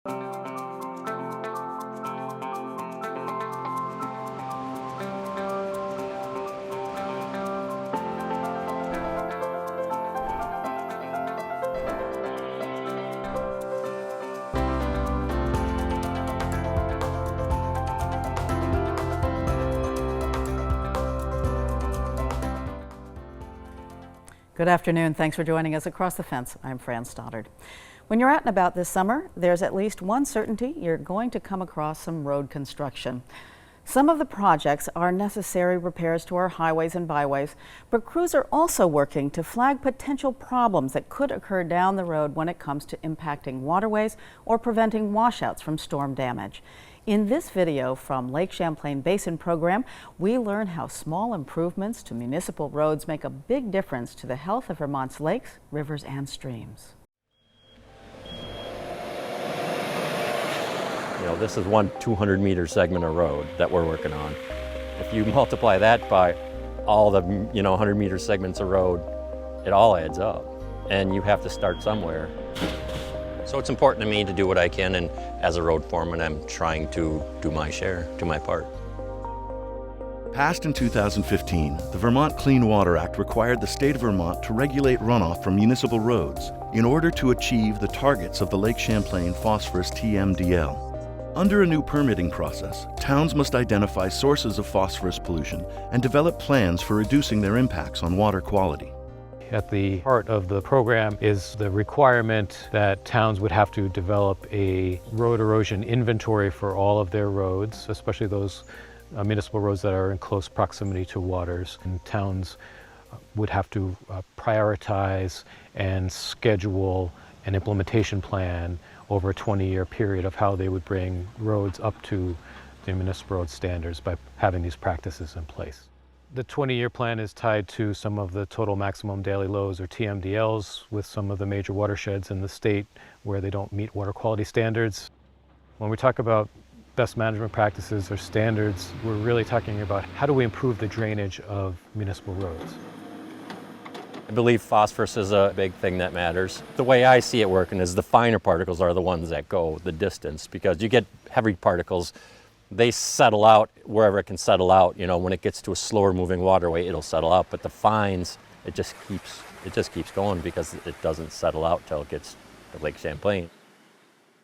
Good afternoon. Thanks for joining us Across the Fence. I'm Fran Stoddard. When you're out and about this summer, there's at least one certainty: you're going to come across some road construction. Some of the projects are necessary repairs to our highways and byways, but crews are also working to flag potential problems that could occur down the road when it comes to impacting waterways or preventing washouts from storm damage. In this video from Lake Champlain Basin Program, we learn how small improvements to municipal roads make a big difference to the health of Vermont's lakes, rivers, and streams. You know, this is one 200-meter segment of road that we're working on. If you multiply that by all the 100-meter segments of road, it all adds up, and you have to start somewhere. So it's important to me to do what I can, and as a road foreman, I'm trying to do my share, do my part. Passed in 2015, the Vermont Clean Water Act required the state of Vermont to regulate runoff from municipal roads in order to achieve the targets of the Lake Champlain Phosphorus TMDL. Under a new permitting process, towns must identify sources of phosphorus pollution and develop plans for reducing their impacts on water quality. At the heart of the program is the requirement that towns would have to develop a road erosion inventory for all of their roads, especially those municipal roads that are in close proximity to waters. And towns would have to prioritize and schedule an implementation plan over a 20-year period of how they would bring roads up to the municipal road standards by having these practices in place. The 20-year plan is tied to some of the total maximum daily lows, or TMDLs, with some of the major watersheds in the state where they don't meet water quality standards. When we talk about best management practices or standards, we're really talking about how do we improve the drainage of municipal roads. I believe phosphorus is a big thing that matters. The way I see it working is the finer particles are the ones that go the distance, because you get heavy particles, they settle out wherever it can settle out. You know, when it gets to a slower moving waterway, it'll settle out. But the fines, it just keeps going because it doesn't settle out till it gets to Lake Champlain.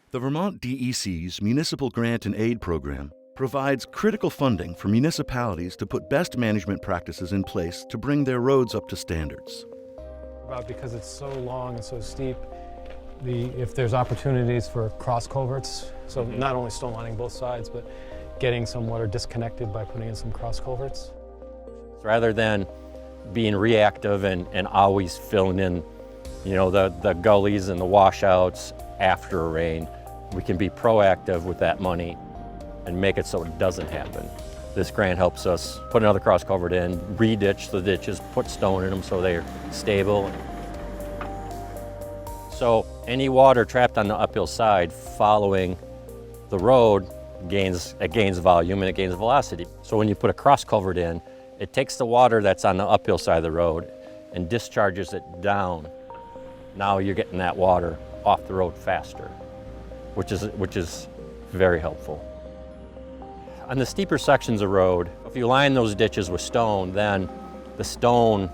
The Vermont DEC's Municipal Grant and Aid Program provides critical funding for municipalities to put best management practices in place to bring their roads up to standards. Because it's so long and so steep, if there's opportunities for cross culverts, so not only stone lining both sides, but getting some water disconnected by putting in some cross culverts. Rather than being reactive and always filling in, the gullies and the washouts after a rain, we can be proactive with that money and make it so it doesn't happen. This grant helps us put another cross culvert in, re-ditch the ditches, put stone in them so they're stable. So any water trapped on the uphill side following the road gains volume and it gains velocity. So when you put a cross culvert in, it takes the water that's on the uphill side of the road and discharges it down. Now you're getting that water off the road faster, which is very helpful. On the steeper sections of road, if you line those ditches with stone, then the stone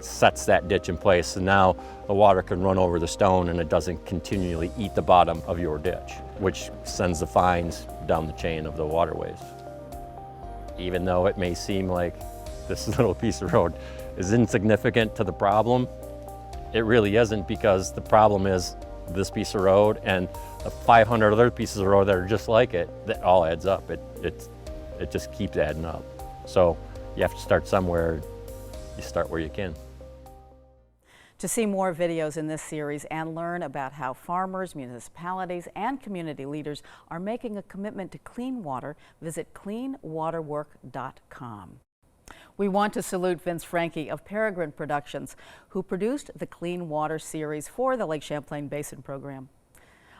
sets that ditch in place, and now the water can run over the stone and it doesn't continually eat the bottom of your ditch, which sends the fines down the chain of the waterways. Even though it may seem like this little piece of road is insignificant to the problem, it really isn't, because the problem is this piece of road and the 500 other pieces of road that are just like it, that all adds up. It just keeps adding up. So you have to start somewhere. You start where you can. To see more videos in this series and learn about how farmers, municipalities, and community leaders are making a commitment to clean water, visit cleanwaterwork.com. We want to salute Vince Franke of Peregrine Productions, who produced the Clean Water series for the Lake Champlain Basin Program.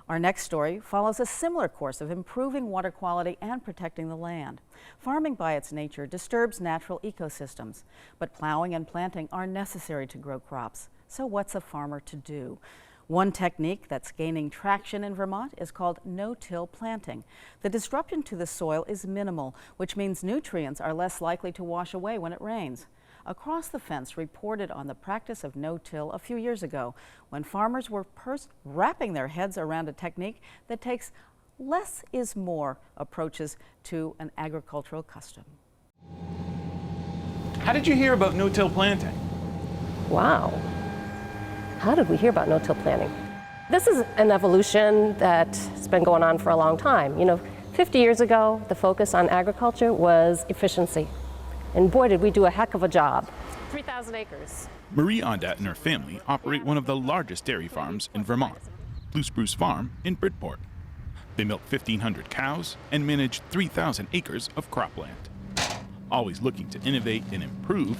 Our next story follows a similar course of improving water quality and protecting the land. Farming by its nature disturbs natural ecosystems, but plowing and planting are necessary to grow crops. So what's a farmer to do? One technique that's gaining traction in Vermont is called no-till planting. The disruption to the soil is minimal, which means nutrients are less likely to wash away when it rains. Across the Fence reported on the practice of no-till a few years ago when farmers were wrapping their heads around a technique that takes less is more approaches to an agricultural custom. How did you hear about no-till planting? Wow. How did we hear about no-till planting? This is an evolution that's been going on for a long time. 50 years ago, the focus on agriculture was efficiency. And boy, did we do a heck of a job. 3,000 acres. Marie Audet and her family operate one of the largest dairy farms in Vermont, Blue Spruce Farm in Bridport. They milk 1,500 cows and manage 3,000 acres of cropland. Always looking to innovate and improve,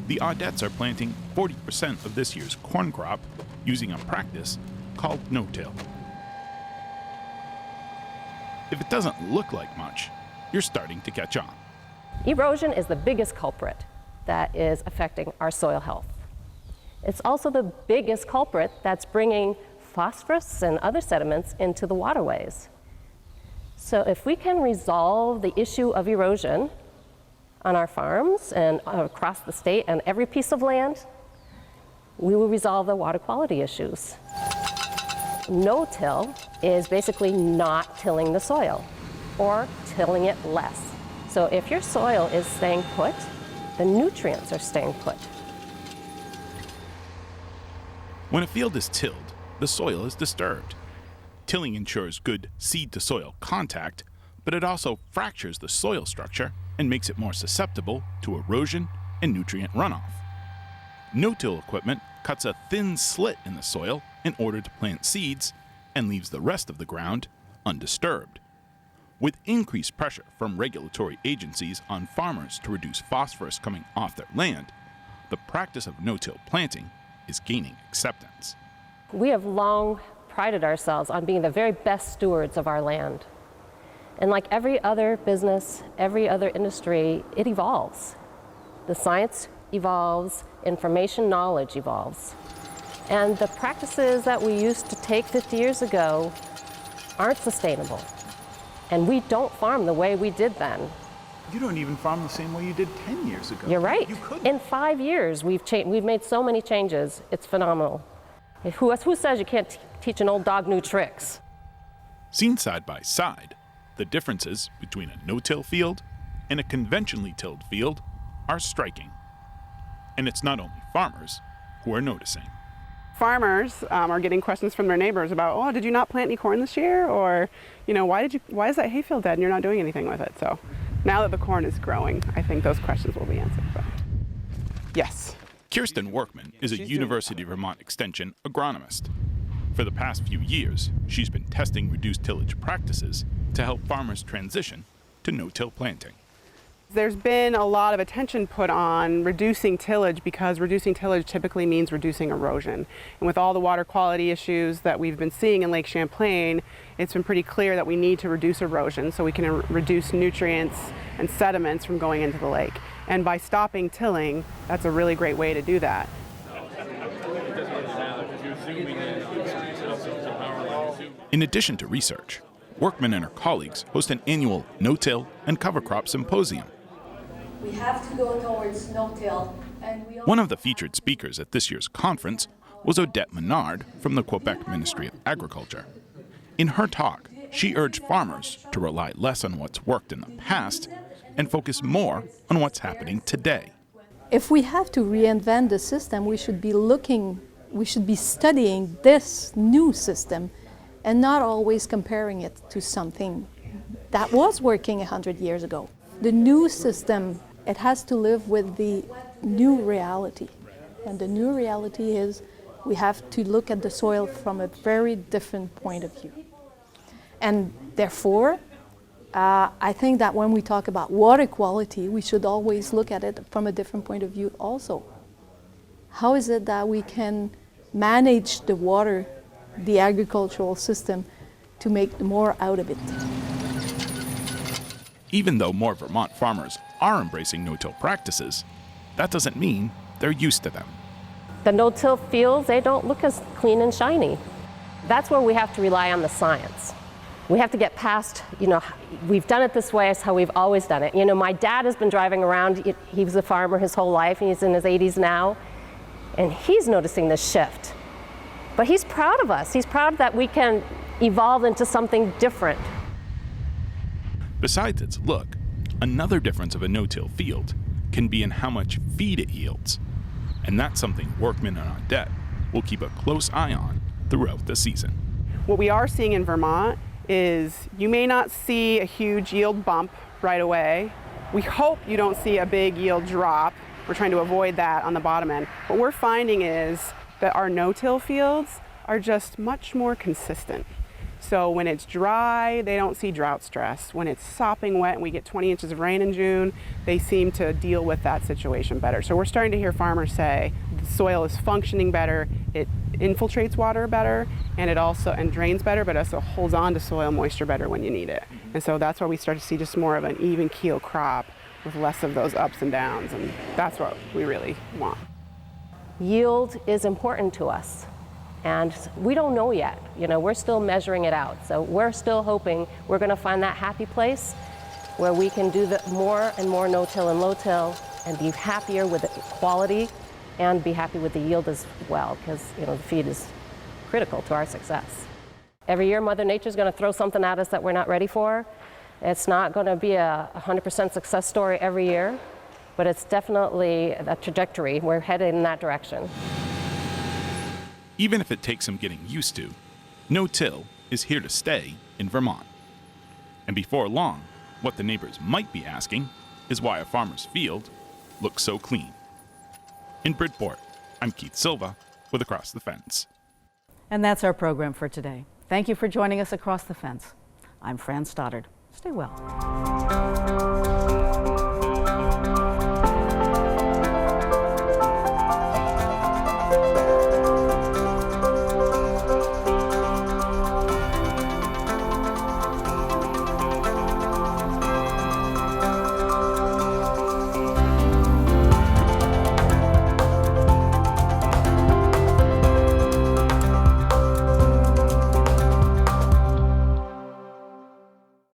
the Audets are planting 40% of this year's corn crop using a practice called no-till. If it doesn't look like much, you're starting to catch on. Erosion is the biggest culprit that is affecting our soil health. It's also the biggest culprit that's bringing phosphorus and other sediments into the waterways. So if we can resolve the issue of erosion on our farms and across the state and every piece of land, we will resolve the water quality issues. No-till is basically not tilling the soil or tilling it less. So if your soil is staying put, the nutrients are staying put. When a field is tilled, the soil is disturbed. Tilling ensures good seed-to-soil contact, but it also fractures the soil structure and makes it more susceptible to erosion and nutrient runoff. No-till equipment cuts a thin slit in the soil in order to plant seeds and leaves the rest of the ground undisturbed. With increased pressure from regulatory agencies on farmers to reduce phosphorus coming off their land, the practice of no-till planting is gaining acceptance. We have long prided ourselves on being the very best stewards of our land. And like every other business, every other industry, it evolves. The science evolves, information knowledge evolves. And the practices that we used to take 50 years ago aren't sustainable. And we don't farm the way we did then. You don't even farm the same way you did 10 years ago. You're right. You couldn't. In 5 years, we've made so many changes. It's phenomenal. Who says you can't teach an old dog new tricks? Seen side by side, the differences between a no-till field and a conventionally tilled field are striking. And it's not only farmers who are noticing. Farmers are getting questions from their neighbors about, oh, did you not plant any corn this year? Or, why is that hayfield dead and you're not doing anything with it? So now that the corn is growing, I think those questions will be answered. But yes. Kirsten Workman is a University of Vermont Extension agronomist. For the past few years, she's been testing reduced tillage practices to help farmers transition to no-till planting. There's been a lot of attention put on reducing tillage because reducing tillage typically means reducing erosion. And with all the water quality issues that we've been seeing in Lake Champlain, it's been pretty clear that we need to reduce erosion so we can reduce nutrients and sediments from going into the lake. And by stopping tilling, that's a really great way to do that. In addition to research, Workman and her colleagues host an annual no-till and cover crop symposium. We have to go towards no-till. One of the featured speakers at this year's conference was Odette Menard from the Quebec Ministry of Agriculture. In her talk, she urged farmers to rely less on what's worked in the past and focus more on what's happening today. If we have to reinvent the system, we should be studying this new system and not always comparing it to something that was working 100 years ago. The new system, it has to live with the new reality. And the new reality is we have to look at the soil from a very different point of view. And therefore, I think that when we talk about water quality, we should always look at it from a different point of view also. How is it that we can manage the water, the agricultural system, to make more out of it? Even though more Vermont farmers are embracing no-till practices, that doesn't mean they're used to them. The no-till fields, they don't look as clean and shiny. That's where we have to rely on the science. We have to get past, we've done it this way, it's how we've always done it. My dad has been driving around, he was a farmer his whole life, and he's in his 80s now, and he's noticing this shift. But he's proud of us. He's proud that we can evolve into something different. Besides its look, another difference of a no-till field can be in how much feed it yields. And that's something workmen on deck will keep a close eye on throughout the season. What we are seeing in Vermont is you may not see a huge yield bump right away. We hope you don't see a big yield drop. We're trying to avoid that on the bottom end. What we're finding is that our no-till fields are just much more consistent. So when it's dry, they don't see drought stress. When it's sopping wet and we get 20 inches of rain in June, they seem to deal with that situation better. So we're starting to hear farmers say the soil is functioning better, it infiltrates water better, and it also drains better, but also holds on to soil moisture better when you need it. And so that's why we start to see just more of an even keel crop with less of those ups and downs, and that's what we really want. Yield is important to us. And we don't know yet. We're still measuring it out. So we're still hoping we're going to find that happy place where we can do more and more no-till and low-till and be happier with the quality and be happy with the yield as well, because the feed is critical to our success. Every year, Mother Nature's going to throw something at us that we're not ready for. It's not going to be a 100% success story every year, but it's definitely a trajectory. We're headed in that direction. Even if it takes some getting used to, no-till is here to stay in Vermont. And before long, what the neighbors might be asking is why a farmer's field looks so clean. In Bridport, I'm Keith Silva with Across the Fence. And that's our program for today. Thank you for joining us across the fence. I'm Fran Stoddard. Stay well.